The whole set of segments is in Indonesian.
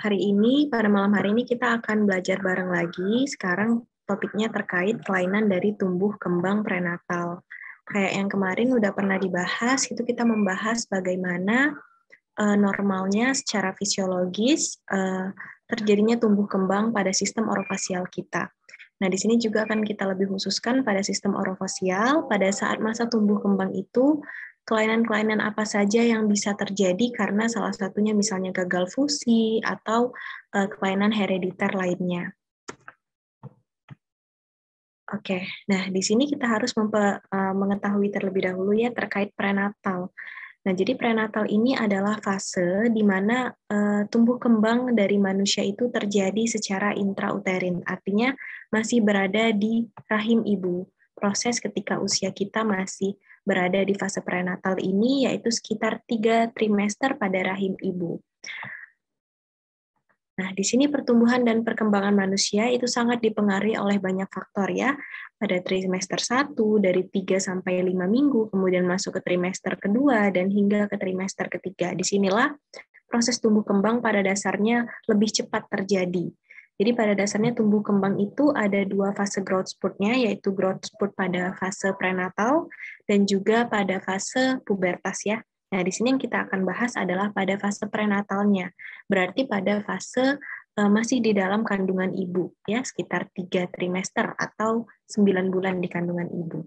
Hari ini, pada malam hari ini kita akan belajar bareng lagi. Sekarang topiknya terkait kelainan dari tumbuh kembang prenatal. Kayak yang kemarin udah pernah dibahas, itu kita membahas bagaimana normalnya secara fisiologis terjadinya tumbuh kembang pada sistem orofasial kita. Nah, di sini juga akan kita lebih khususkan pada sistem orofasial. Pada saat masa tumbuh kembang itu, kelainan-kelainan apa saja yang bisa terjadi karena salah satunya misalnya gagal fusi atau kelainan herediter lainnya. Oke, nah di sini kita harus mengetahui terlebih dahulu ya terkait prenatal. Nah, jadi prenatal ini adalah fase di mana tumbuh kembang dari manusia itu terjadi secara intrauterin, artinya masih berada di rahim ibu. Proses ketika usia kita masih berada di fase prenatal ini yaitu sekitar 3 trimester pada rahim ibu. Nah, di sini pertumbuhan dan perkembangan manusia itu sangat dipengaruhi oleh banyak faktor ya. Pada trimester 1 dari 3 sampai 5 minggu, kemudian masuk ke trimester kedua dan hingga ke trimester ketiga. Disinilah proses tumbuh kembang pada dasarnya lebih cepat terjadi. Jadi pada dasarnya tumbuh kembang itu ada 2 fase growth spurt-nya, yaitu growth spurt pada fase prenatal dan juga pada fase pubertas ya. Nah, di sini yang kita akan bahas adalah pada fase prenatalnya. Berarti pada fase masih di dalam kandungan ibu, ya sekitar 3 trimester atau 9 bulan di kandungan ibu.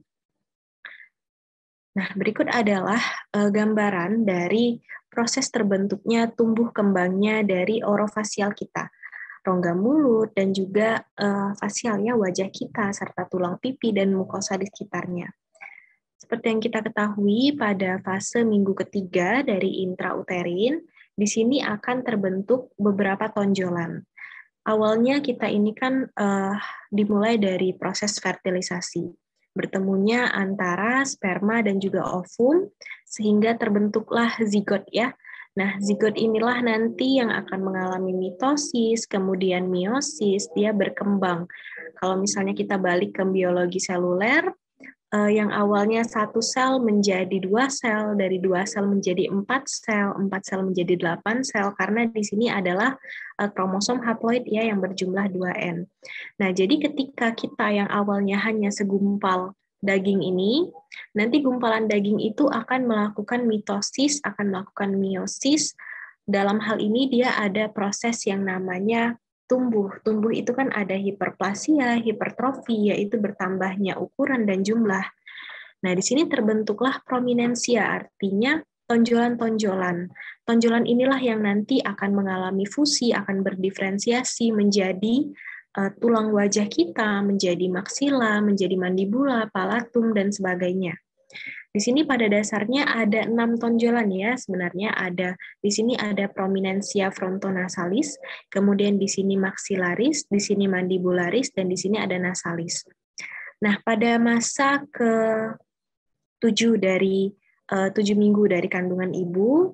Nah, berikut adalah gambaran dari proses terbentuknya tumbuh kembangnya dari orofasial kita, rongga mulut dan juga fasial ya wajah kita serta tulang pipi dan mukosa di sekitarnya. Seperti yang kita ketahui pada fase minggu ketiga dari intrauterin, di sini akan terbentuk beberapa tonjolan. Awalnya kita ini kan dimulai dari proses fertilisasi, bertemunya antara sperma dan juga ovum, sehingga terbentuklah zigot ya. Nah, zigot inilah nanti yang akan mengalami mitosis, kemudian meiosis, dia berkembang. Kalau misalnya kita balik ke biologi seluler, yang awalnya 1 sel menjadi 2 sel, dari 2 sel menjadi 4 sel menjadi 8 sel, karena di sini adalah kromosom haploid ya yang berjumlah 2N. Nah, jadi ketika kita yang awalnya hanya segumpal daging ini, nanti gumpalan daging itu akan melakukan mitosis, akan melakukan meiosis. Dalam hal ini dia ada proses yang namanya tumbuh. Tumbuh itu kan ada hiperplasia, hipertrofi, yaitu bertambahnya ukuran dan jumlah. Nah, di sini terbentuklah prominensia, artinya tonjolan-tonjolan. Tonjolan inilah yang nanti akan mengalami fusi, akan berdiferensiasi menjadi tulang wajah kita, menjadi maksila, menjadi mandibula, palatum, dan sebagainya. Di sini pada dasarnya ada 6 tonjolan ya, sebenarnya ada di sini ada prominensia frontonasalis, kemudian di sini maxillaris, di sini mandibularis, dan di sini ada nasalis. Nah, pada masa ke-7 dari 7 minggu dari kandungan ibu,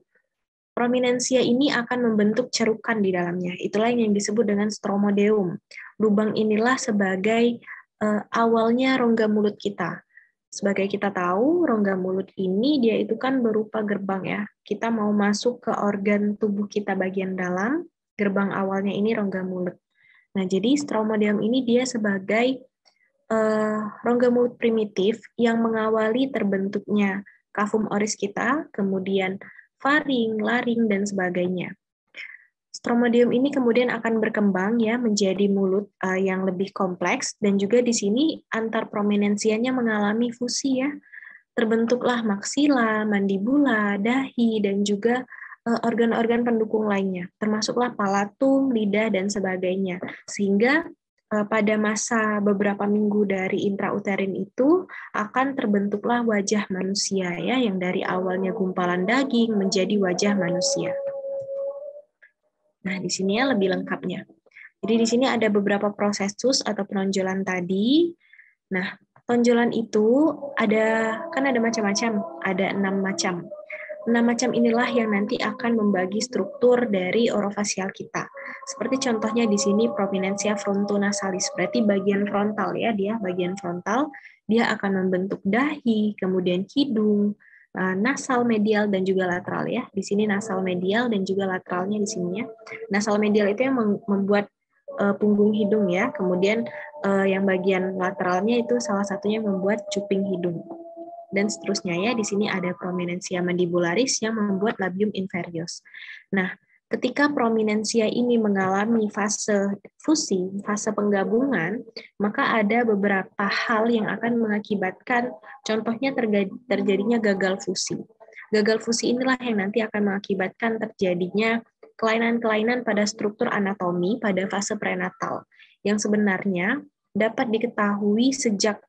prominensia ini akan membentuk cerukan di dalamnya. Itulah yang disebut dengan stromodeum. Lubang inilah sebagai awalnya rongga mulut kita. Sebagai kita tahu, rongga mulut ini dia itu kan berupa gerbang ya. Kita mau masuk ke organ tubuh kita bagian dalam, gerbang awalnya ini rongga mulut. Nah, jadi stromodeum ini dia sebagai rongga mulut primitif yang mengawali terbentuknya kafum oris kita, kemudian faring, laring, dan sebagainya. Stromodeum ini kemudian akan berkembang ya menjadi mulut yang lebih kompleks, dan juga di sini antar prominensianya mengalami fusi ya. Terbentuklah maksila, mandibula, dahi, dan juga organ-organ pendukung lainnya, termasuklah palatum, lidah, dan sebagainya. Sehingga pada masa beberapa minggu dari intrauterin itu akan terbentuklah wajah manusia ya, yang dari awalnya gumpalan daging menjadi wajah manusia. Nah, di sini ya lebih lengkapnya. Jadi di sini ada beberapa prosesus atau penonjolan tadi. Nah, tonjolan itu kan ada macam-macam, ada 6 macam. 6 macam inilah yang nanti akan membagi struktur dari orofasial kita. Seperti contohnya di sini prominensia frontonasalis, berarti bagian frontal ya, dia bagian frontal, dia akan membentuk dahi, kemudian hidung, nasal, medial, dan juga lateral ya. Di sini nasal, medial, dan juga lateralnya di sini ya. Nasal medial itu yang membuat punggung hidung ya. Kemudian yang bagian lateralnya itu salah satunya membuat cuping hidung. Dan seterusnya ya. Di sini ada prominensia mandibularis yang membuat labium inferius. Nah, ketika prominensia ini mengalami fase fusi, fase penggabungan, maka ada beberapa hal yang akan mengakibatkan, contohnya terjadinya gagal fusi. Gagal fusi inilah yang nanti akan mengakibatkan terjadinya kelainan-kelainan pada struktur anatomi pada fase prenatal, yang sebenarnya dapat diketahui sejak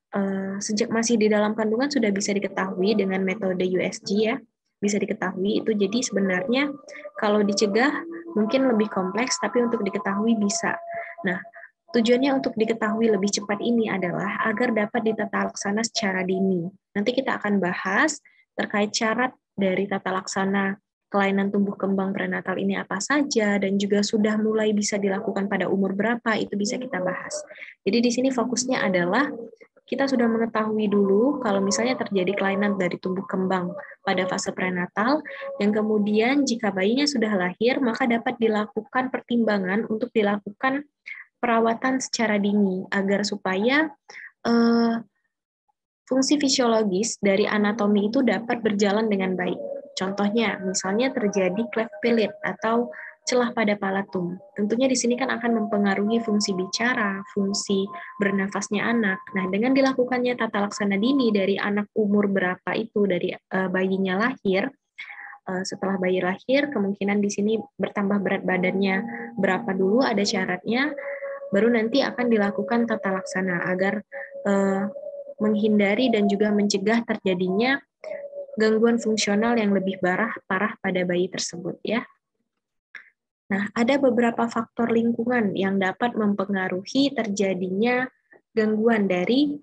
masih di dalam kandungan sudah bisa diketahui dengan metode USG ya. Bisa diketahui itu. Jadi sebenarnya kalau dicegah mungkin lebih kompleks, tapi untuk diketahui bisa. Nah, tujuannya untuk diketahui lebih cepat ini adalah agar dapat ditata laksana secara dini. Nanti kita akan bahas terkait syarat dari tata laksana kelainan tumbuh kembang prenatal ini apa saja, dan juga sudah mulai bisa dilakukan pada umur berapa, itu bisa kita bahas. Jadi di sini fokusnya adalah kita sudah mengetahui dulu kalau misalnya terjadi kelainan dari tumbuh kembang pada fase prenatal, yang kemudian jika bayinya sudah lahir, maka dapat dilakukan pertimbangan untuk dilakukan perawatan secara dini, agar supaya fungsi fisiologis dari anatomi itu dapat berjalan dengan baik. Contohnya, misalnya terjadi cleft palate atau celah pada palatum. Tentunya di sini kan akan mempengaruhi fungsi bicara, fungsi bernafasnya anak. Nah, dengan dilakukannya tata laksana dini dari anak umur berapa itu, dari bayinya lahir, setelah bayi lahir, kemungkinan di sini bertambah berat badannya berapa dulu, ada syaratnya, baru nanti akan dilakukan tata laksana agar menghindari dan juga mencegah terjadinya gangguan fungsional yang lebih parah pada bayi tersebut ya. Nah, ada beberapa faktor lingkungan yang dapat mempengaruhi terjadinya gangguan dari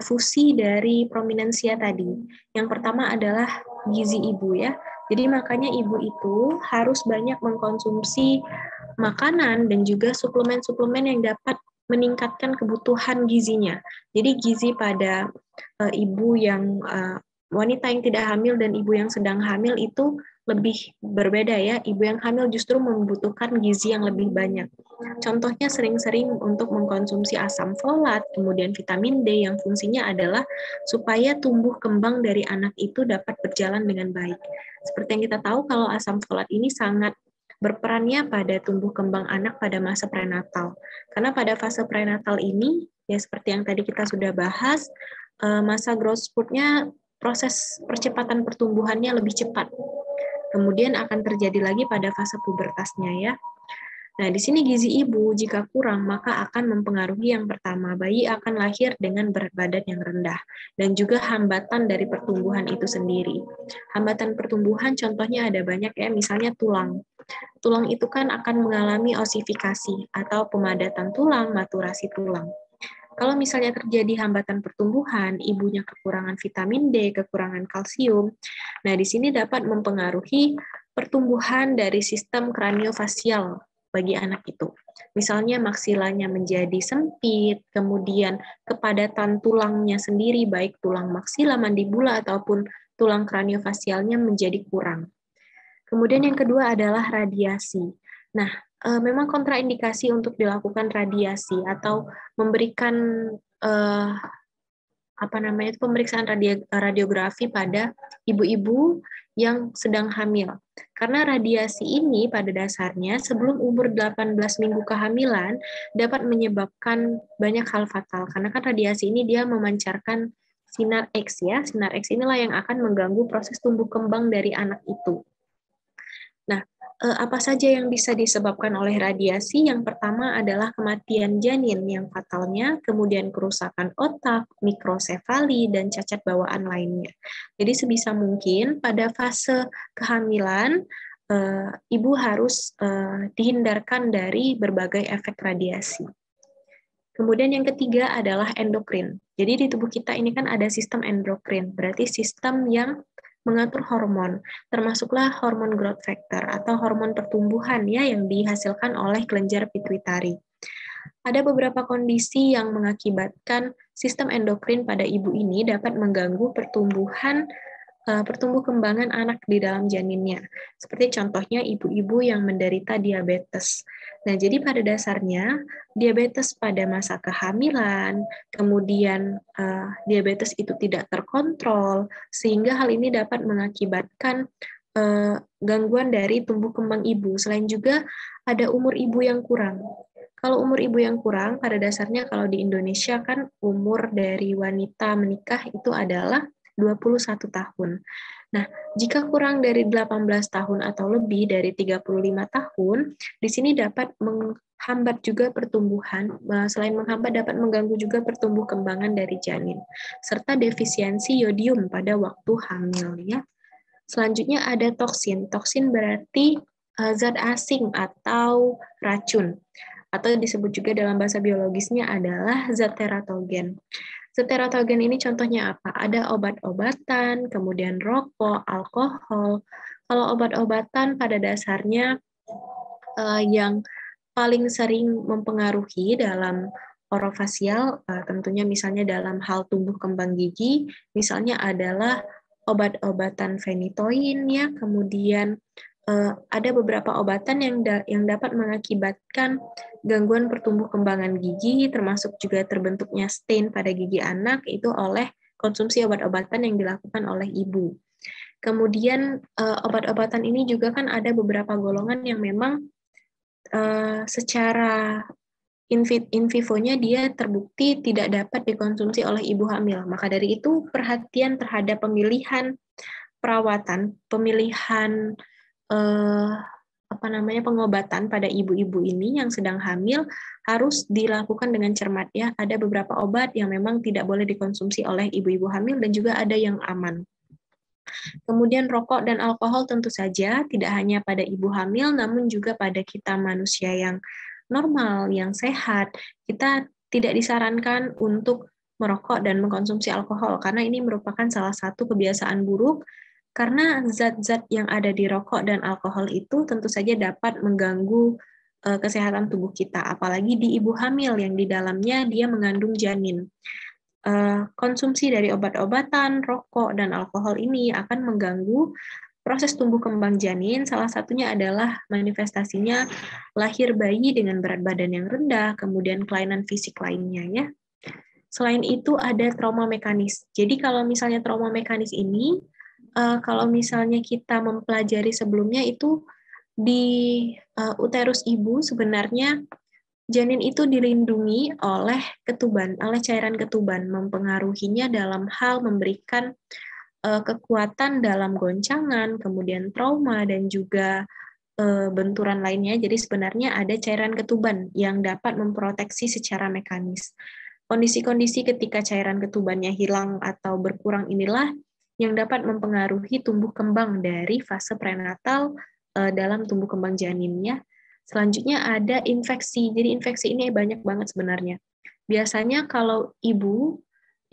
fusi dari prominensia tadi. Yang pertama adalah gizi ibu ya. Jadi makanya ibu itu harus banyak mengkonsumsi makanan dan juga suplemen-suplemen yang dapat meningkatkan kebutuhan gizinya. Jadi gizi pada ibu yang wanita yang tidak hamil dan ibu yang sedang hamil itu lebih berbeda ya. Ibu yang hamil justru membutuhkan gizi yang lebih banyak. Contohnya sering-sering untuk mengkonsumsi asam folat, kemudian vitamin D yang fungsinya adalah supaya tumbuh kembang dari anak itu dapat berjalan dengan baik. Seperti yang kita tahu kalau asam folat ini sangat berperannya pada tumbuh kembang anak pada masa prenatal. Karena pada fase prenatal ini, ya seperti yang tadi kita sudah bahas, masa growth spurt-nya, proses percepatan pertumbuhannya lebih cepat. Kemudian akan terjadi lagi pada fase pubertasnya ya. Nah, di sini gizi ibu jika kurang, maka akan mempengaruhi yang pertama, bayi akan lahir dengan berat badan yang rendah, dan juga hambatan dari pertumbuhan itu sendiri. Hambatan pertumbuhan contohnya ada banyak ya, misalnya tulang. Tulang itu kan akan mengalami osifikasi atau pemadatan tulang, maturasi tulang. Kalau misalnya terjadi hambatan pertumbuhan, ibunya kekurangan vitamin D, kekurangan kalsium, nah di sini dapat mempengaruhi pertumbuhan dari sistem kraniofasial bagi anak itu. Misalnya maksilanya menjadi sempit, kemudian kepadatan tulangnya sendiri, baik tulang maksila, mandibula, ataupun tulang kraniofasialnya menjadi kurang. Kemudian yang kedua adalah radiasi. Nah, memang kontraindikasi untuk dilakukan radiasi atau memberikan pemeriksaan radiografi pada ibu-ibu yang sedang hamil. Karena radiasi ini pada dasarnya sebelum umur 18 minggu kehamilan dapat menyebabkan banyak hal fatal. Karena kan radiasi ini dia memancarkan sinar X ya. Sinar X inilah yang akan mengganggu proses tumbuh kembang dari anak itu. Nah, apa saja yang bisa disebabkan oleh radiasi? Yang pertama adalah kematian janin yang fatalnya, kemudian kerusakan otak, mikrosefali, dan cacat bawaan lainnya. Jadi sebisa mungkin pada fase kehamilan, ibu harus dihindarkan dari berbagai efek radiasi. Kemudian yang ketiga adalah endokrin. Jadi di tubuh kita ini kan ada sistem endokrin, berarti sistem yang mengatur hormon, termasuklah hormon growth factor atau hormon pertumbuhan ya yang dihasilkan oleh kelenjar pituitari. Ada beberapa kondisi yang mengakibatkan sistem endokrin pada ibu ini dapat mengganggu pertumbuhan pertumbuh kembangan anak di dalam janinnya. Seperti contohnya ibu-ibu yang menderita diabetes. Nah, jadi pada dasarnya diabetes pada masa kehamilan, kemudian diabetes itu tidak terkontrol, sehingga hal ini dapat mengakibatkan gangguan dari tumbuh kembang ibu. Selain juga ada umur ibu yang kurang. Kalau umur ibu yang kurang, pada dasarnya kalau di Indonesia kan umur dari wanita menikah itu adalah 21 tahun. Nah, jika kurang dari 18 tahun atau lebih dari 35 tahun, di sini dapat menghambat juga pertumbuhan, selain menghambat dapat mengganggu juga pertumbuh kembangan dari janin, serta defisiensi yodium pada waktu hamil ya. Selanjutnya ada toksin. Toksin berarti zat asing atau racun, atau disebut juga dalam bahasa biologisnya adalah zat teratogen. Zat teratogen ini contohnya apa? Ada obat-obatan, kemudian rokok, alkohol. Kalau obat-obatan pada dasarnya yang paling sering mempengaruhi dalam orofasial, tentunya misalnya dalam hal tumbuh kembang gigi, misalnya adalah obat-obatan fenitoin ya, kemudian ada beberapa obatan yang dapat mengakibatkan gangguan pertumbuh kembangan gigi, termasuk juga terbentuknya stain pada gigi anak itu oleh konsumsi obat-obatan yang dilakukan oleh ibu. Kemudian obat-obatan ini juga kan ada beberapa golongan yang memang secara in vivo-nya dia terbukti tidak dapat dikonsumsi oleh ibu hamil. Maka dari itu perhatian terhadap pemilihan perawatan, pemilihan pengobatan pada ibu-ibu ini yang sedang hamil harus dilakukan dengan cermat ya. Ada beberapa obat yang memang tidak boleh dikonsumsi oleh ibu-ibu hamil dan juga ada yang aman. Kemudian rokok dan alkohol tentu saja tidak hanya pada ibu hamil namun juga pada kita manusia yang normal, yang sehat. Kita tidak disarankan untuk merokok dan mengkonsumsi alkohol karena ini merupakan salah satu kebiasaan buruk karena zat-zat yang ada di rokok dan alkohol itu tentu saja dapat mengganggu kesehatan tubuh kita, apalagi di ibu hamil yang di dalamnya dia mengandung janin. Konsumsi dari obat-obatan, rokok, dan alkohol ini akan mengganggu proses tumbuh kembang janin. Salah satunya adalah manifestasinya lahir bayi dengan berat badan yang rendah, kemudian kelainan fisik lainnya ya. Selain itu ada trauma mekanis. Jadi kalau misalnya trauma mekanis ini, kalau misalnya kita mempelajari sebelumnya itu di uterus ibu sebenarnya janin itu dilindungi oleh ketuban, oleh cairan ketuban, mempengaruhinya dalam hal memberikan kekuatan dalam goncangan, kemudian trauma, dan juga benturan lainnya. Jadi sebenarnya ada cairan ketuban yang dapat memproteksi secara mekanis. Kondisi-kondisi ketika cairan ketubannya hilang atau berkurang inilah yang dapat mempengaruhi tumbuh kembang dari fase prenatal dalam tumbuh kembang janinnya. Selanjutnya ada infeksi. Jadi infeksi ini banyak banget sebenarnya. Biasanya kalau ibu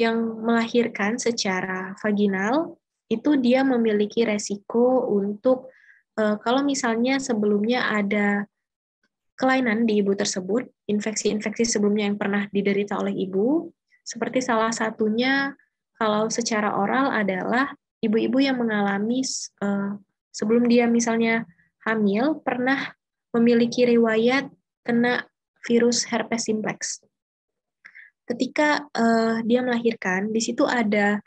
yang melahirkan secara vaginal, itu dia memiliki resiko untuk, kalau misalnya sebelumnya ada kelainan di ibu tersebut, infeksi-infeksi sebelumnya yang pernah diderita oleh ibu, seperti salah satunya kalau secara oral adalah ibu-ibu yang mengalami sebelum dia misalnya hamil pernah memiliki riwayat kena virus herpes simplex. Ketika dia melahirkan, di situ ada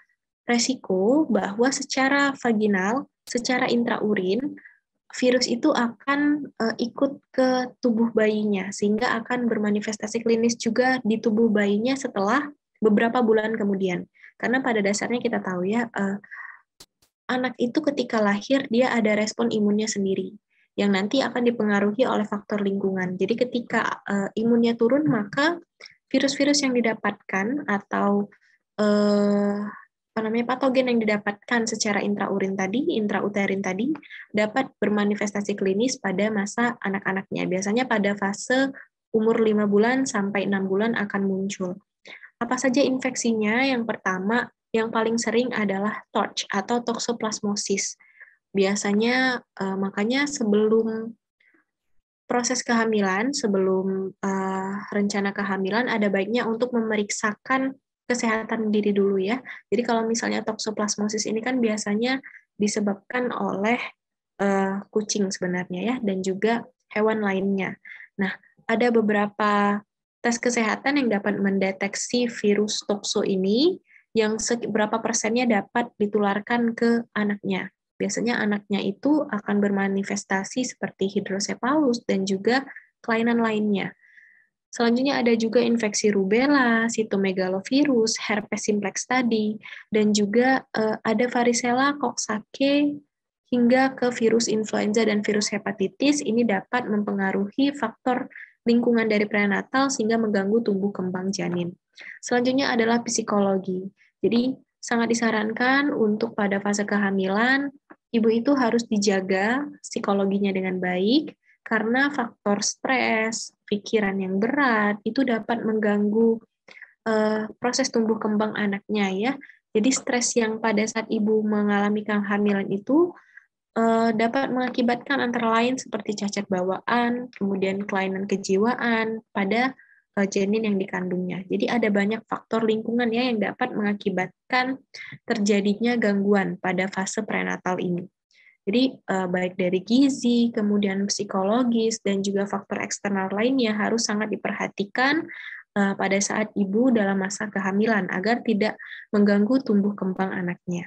resiko bahwa secara vaginal, secara intraurin, virus itu akan ikut ke tubuh bayinya, sehingga akan bermanifestasi klinis juga di tubuh bayinya setelah beberapa bulan kemudian. Karena pada dasarnya kita tahu ya, anak itu ketika lahir dia ada respon imunnya sendiri yang nanti akan dipengaruhi oleh faktor lingkungan. Jadi ketika imunnya turun, maka virus-virus yang didapatkan atau patogen yang didapatkan secara intrauterin tadi dapat bermanifestasi klinis pada masa anak-anaknya. Biasanya pada fase umur 5 bulan sampai 6 bulan akan muncul. Apa saja infeksinya? Yang pertama, yang paling sering adalah TORCH atau toxoplasmosis. Biasanya makanya sebelum proses kehamilan, sebelum rencana kehamilan ada baiknya untuk memeriksakan kesehatan diri dulu ya. Jadi kalau misalnya toksoplasmosis ini kan biasanya disebabkan oleh kucing sebenarnya ya, dan juga hewan lainnya. Nah, ada beberapa tes kesehatan yang dapat mendeteksi virus tokso ini, yang berapa persennya dapat ditularkan ke anaknya. Biasanya anaknya itu akan bermanifestasi seperti hidrosepalus dan juga kelainan lainnya. Selanjutnya ada juga infeksi rubella, sitomegalovirus, herpes simplex tadi, dan juga ada varicella, coxsackie, hingga ke virus influenza dan virus hepatitis. Ini dapat mempengaruhi faktor lingkungan dari prenatal sehingga mengganggu tumbuh kembang janin. Selanjutnya adalah psikologi. Jadi sangat disarankan untuk pada fase kehamilan, ibu itu harus dijaga psikologinya dengan baik, karena faktor stres, pikiran yang berat, itu dapat mengganggu proses tumbuh kembang anaknya ya. Jadi stres yang pada saat ibu mengalami kehamilan itu dapat mengakibatkan antara lain seperti cacat bawaan, kemudian kelainan kejiwaan pada janin yang dikandungnya. Jadi ada banyak faktor lingkungan ya yang dapat mengakibatkan terjadinya gangguan pada fase prenatal ini. Jadi baik dari gizi, kemudian psikologis, dan juga faktor eksternal lainnya harus sangat diperhatikan pada saat ibu dalam masa kehamilan agar tidak mengganggu tumbuh kembang anaknya.